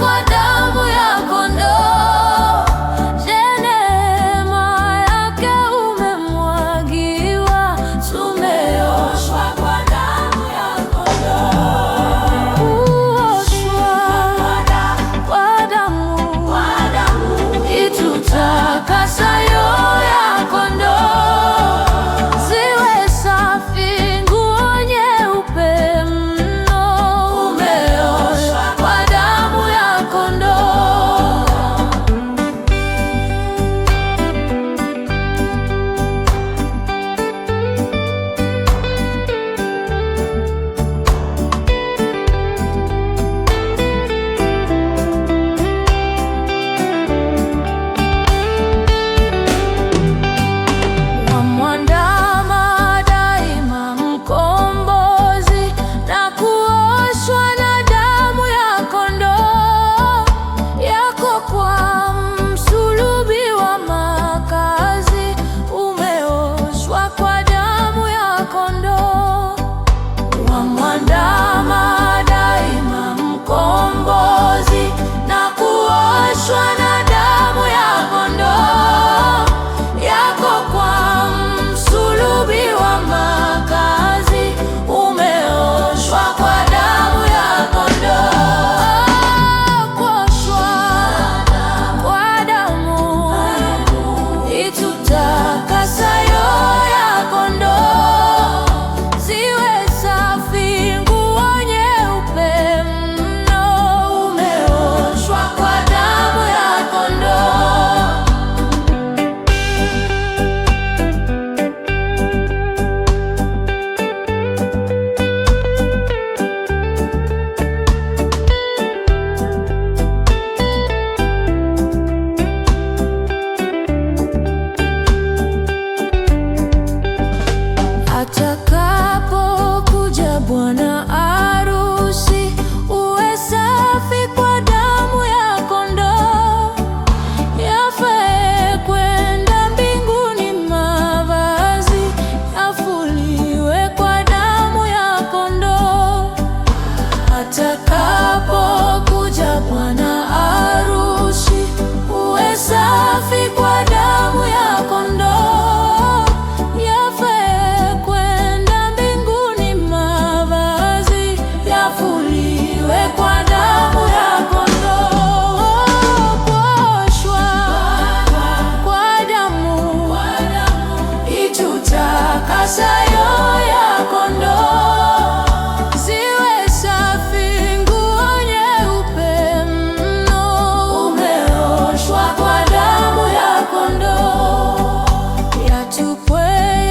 kwa damu ya kondoo. Je, neema yake umemwagiwa, tumeoshwa kwa damu ya kondoo. Kuoshwa kwa damu itutakasayo ya kondoo, ziwe safi nguo nyeupe mno. Umeoshwa kwa damu ya kondoo. Wamwandama daima mkombozi, na kuoshwa na damu ya kondoo yako kwa msulubi wa makazi. Umeoshwa kwa damu ya kondoo. Wamwandama daima mkombozi, na kuoshwa na damu ya kondoo yako kwa msulubi wa makazi. Umeoshwa kwa damu ya kondoo. Kuoshwa kwa damu itutakasayo ya kondoo, ziwe safi nguo nyeupe mno. Umeoshwa kwa damu ya kondoo. Atakapokuja bwana arusi, uwe safi kwa damu ya kondoo. Yafae kwenda mbinguni mavazi, yafuliwe kwa damu ya kondoo. Atakapokuja bwana arusi, uwe safi kwa damu ya kondoo. Yafae kwenda mbinguni mavazi, yafuliwe kwa damu ya kondoo. Kuoshwa kwa damu itutakasayo ya kondoo, ziwe safi nguo nyeupe mno. Umeoshwa kwa damu ya kondoo. Yatupwe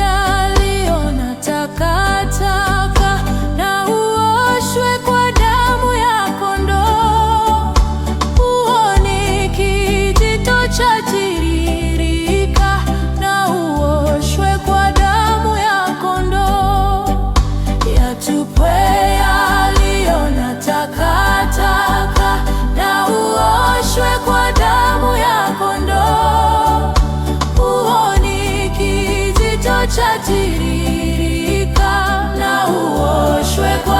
yaliyo na takataka, na uoshwe kwa damu ya kondoo. Huo ni kijito chatiririka, na uoshwe kwa damu ya kondoo. Yatupwe yaliyo na takataka, na uoshwe kwa damu ya kondoo. Huo ni kijito chatiririka, na uoshwe kwa